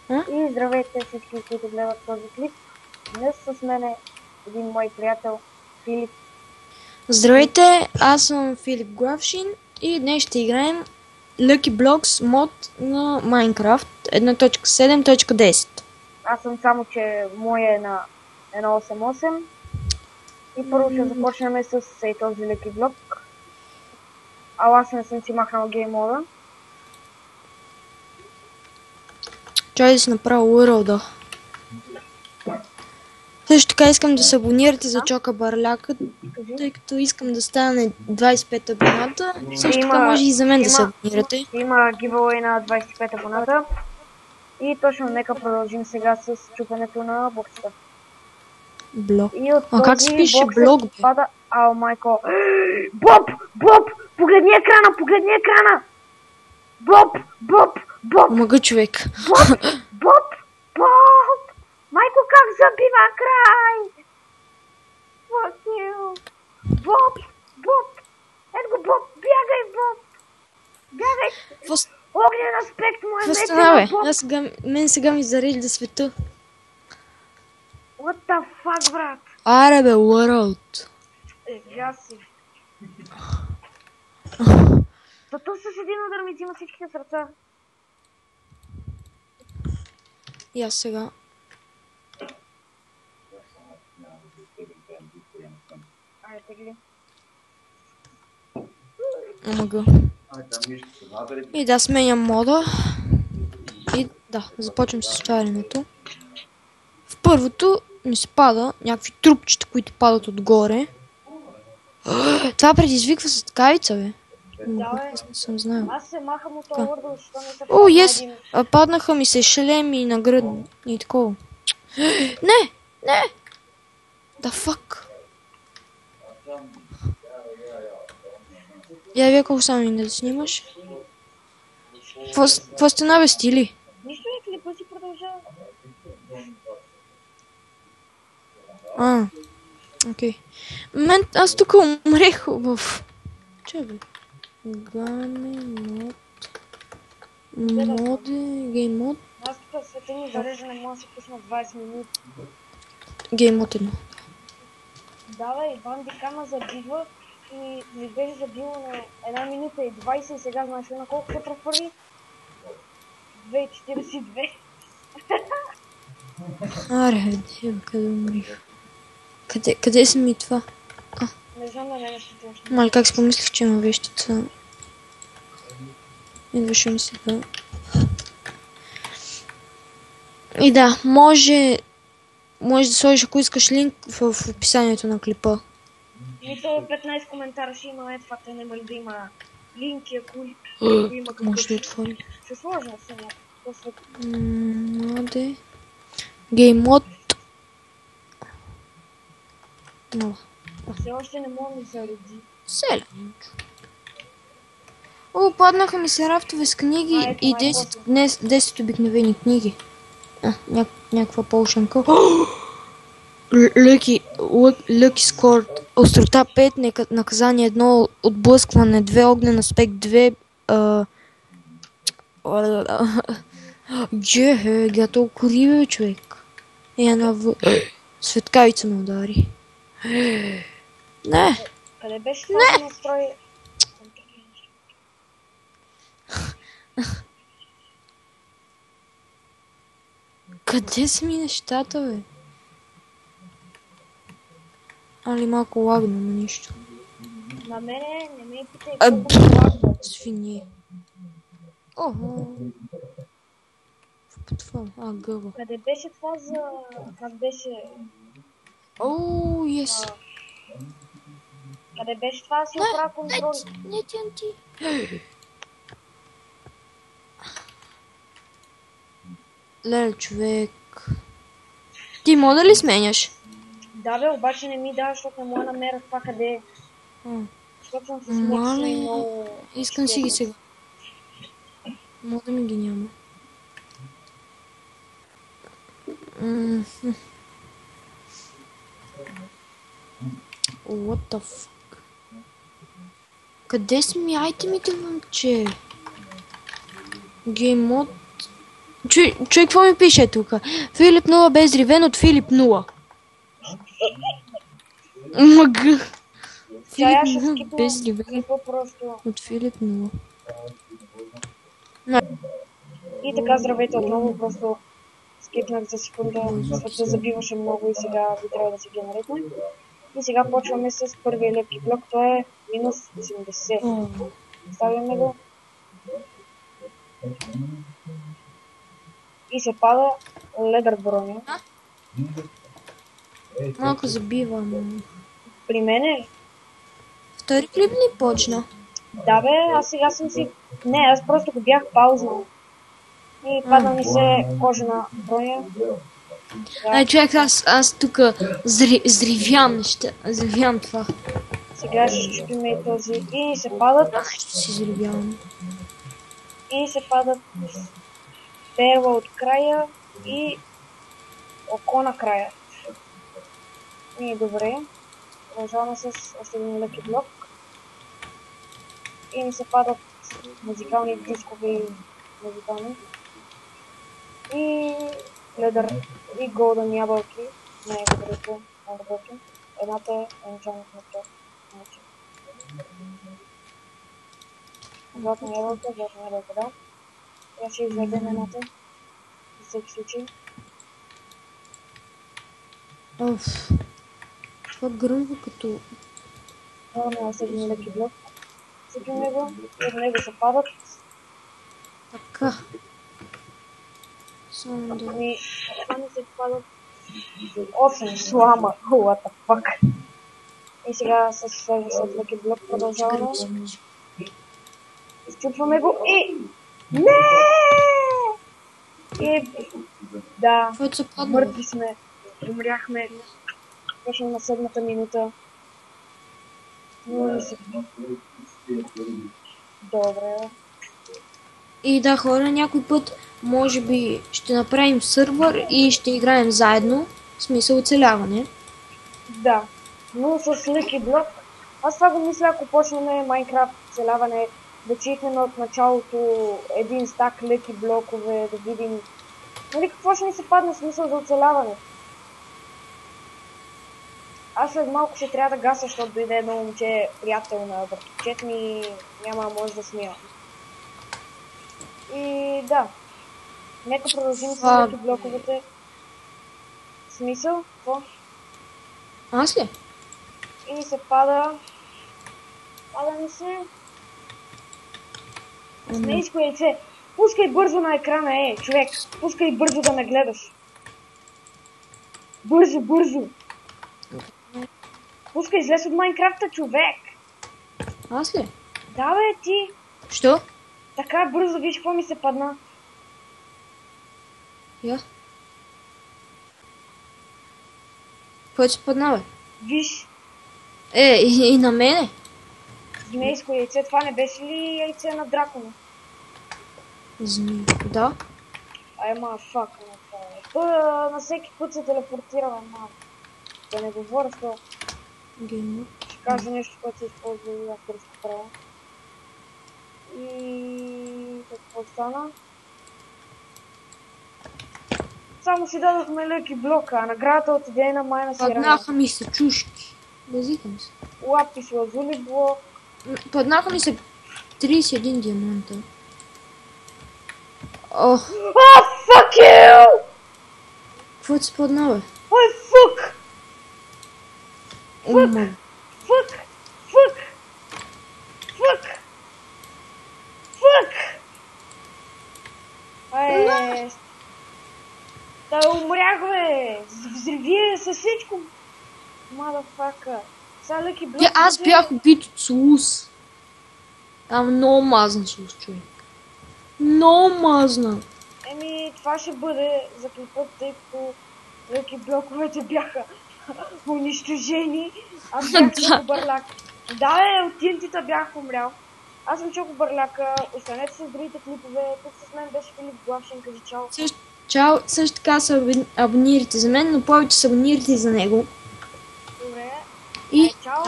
А? И здравейте всички, които гледат този клип. Днес с мен е един мой приятел, Филип. Здравейте, аз съм Филип Главшин и днес ще играем Lucky Blocks мод на Minecraft 1.7.10. Аз съм само, че моя е на 1.8.8. И първо ще започнем с този леки блок. Аз не съм си махнал гейм мода. Чай да си направя World. Също така искам да се абонирате за Чока Барляка, тъй като искам да стане 25 абоната. Също така може и за мен да се абонирате. Има giveaway на 25 абоната. И точно нека продължим сега с чупенето на боксата. Блок. И от Как се пише блок, бе? пада... Ау, майко. Боб! Боб! Погледни екрана! Боб! Мъга, човек. Боб! Майко, как забива край! Fuck you! Боб! Ето го, Боб! Бягай, Боб! Бягай! Огнен аспект му е вече на Боб! Мен сега ми зарежда света. What the fuck, брат? Аре бе, World. Гаси. То с един удар ми взима всичките сърца. И аз сега. Айде, тегли. Омага. И да, сменям мода. И да, започвам с отварянето. В първото ми се пада някакви трупчета, които падат отгоре. Това предизвиква светкавица, бе. Да, Не съм знаел. аз се махам от това върдо, защото не се О, ес! Паднаха ми се шлеми на гръд и такова. Не! Да fuck! Я вие колко само не да снимаш? Какво стана, бе, стили? Нищо не, клипа си продължава. Окей. Аз тук умрех в... Че бе? Гейм мод. Аз тук света ми зарежда, не мога да се пусна 20 минути. Гейм мод 1. Да, бе, Иван Дикана забива и ми беше забило на 1 минута и 20 и сега знаеш ли на колко се прехвърли? 2.42. Аре, къде умрих? Къде са ми това? Не знам да не ще точно. Мали, как си помислих, че има вещица? Идваше ми сега. И да, може да сложиш, ако искаш, линк в описанието на клипа. Мисля 15 коментара ще има, е факта, няма ли да има линки, ако има какъв. Може да отвори. Ще сложа сега. Моде. Гейм мод. No. Все още не мога да се зареди. Селенчо. Паднаха ми се рафтове с книги и 10 обикновени книги. Някаква полшанка. Lucky Score. Острота 5, наказание 1, отблъскване 2, огнен аспект 2. Гледа толкова риве, човек. Светкавица ме удари. Не! Къде беше това настрой? Къде са ми нещата, бе? Али малко лагно, но нищо. На мене не ме питай колко ми лагно. Свини. Охо. Това? Гъва. Къде беше това за... Как беше... Ес. Къде беше това си оправя контрол? Не, ти. Леле, човек. Ти мога да ли сменяш? Да, бе, обаче не ми дава, защото не мога да намеря това къде е. Защото съм с смъчно и много... Искам си ги сега. Мога да ми ги няма. What the fuck? Къде са ми айтемите, момче? Гейм мод Човек, какво ми пише тук? Филип 0 без ривен от Филип 0. Мъг. Сега Филип ще 0 скипна без ривен клипа просто. от Филип 0. И така, здравейте отново, просто скипнах за секунда, света забиваше много и сега би трябва да се генеритне. И сега почваме с първия леки блок, той е минус 80. Ставяме го. И се пада ледър броня. Малко забивам. При мене? Втори клип ни почна. Да бе, аз сега съм си... Не, аз просто го бях паузнал. И пада ми се кожена броня. Ай, човек, аз тук зривям това. Сега ще щупим и този. И се падат. Ще си зривявам. И се падат перла от края и око на края. И добре. Продължаваме с още един леки блок. И ми се падат музикални дискови музикални. И ледър и голден ябълки. Не, добрите ябълки. Едната е началник на това. Златна ябълка, да. Я ще изведем едната. За всеки случай. Оф. Това гръмва като... Това не е един леки блок. Всеки него, от него се падат. Така. Само да... Ами, това не се падат 8 слама. What the fuck. И сега с следващият леки блок продължаваме. Изчупваме го и... Не! И... Да, мъртви сме. Умряхме. Точно на 7-та минута. Добре. И да, хора, някой път може би ще направим сървър и ще играем заедно. В смисъл оцеляване. Да, но с леки блок. Аз това го мисля, ако почнем Майнкрафт оцеляване, да чекнем от началото един стак леки блокове, да видим нали какво ще ни се падне смисъл за оцеляване. Аз след малко ще трябва да гаса, защото дойде едно момче, приятел на братовчет ми, няма може да смия. И да, нека продължим с леки блоковете. Смисъл? Какво? Аз ли? И ни се пада... Пада ми се... Смейско яйце. Пускай бързо на екрана, човек. Пускай бързо да ме гледаш. Бързо, бързо. Пускай, излез от Майнкрафта, човек. Аз ли? Да, бе, ти. Що? Така бързо, виж какво ми се падна. Я? Какво се падна, бе? Виж. И на мене? Змейско яйце, това не беше ли яйце на дракона? Змейско, да. Ама, фак, на на всеки път се телепортираме, малко. Да не говоря с това. Ще кажа нещо, което се използва и авторско право. И... какво стана? Само си дадохме леки блока, а наградата отиде на майна си рана. Паднаха ми се чушки. Базикам се. Лапис лазули блок. Паднаха ми се 31 диаманта. Ох. Oh, fuck you! Какво ти се падна, бе? Ой, fuck! Fuck! Fuck! Fuck! Fuck! Fuck! Ай, да умрях, бе! Взриви със всичко! Motherfucker! Сега леки блок... Аз бях убит от Сулус. Там много мазна Сулус, човек. Много мазна. Еми, това ще бъде за клипът, тъй като леки блоковете бяха унищожени. Аз бях Чоко Бърлак. Да, от TNT-та бях умрял. Аз съм Чоко Бърлака. Останете с другите клипове. Тук с мен беше Филип Главшин. Кажи чао. Чао. Също така се абонирайте за мен, но повече се абонирайте за него. Добре. И... Чао.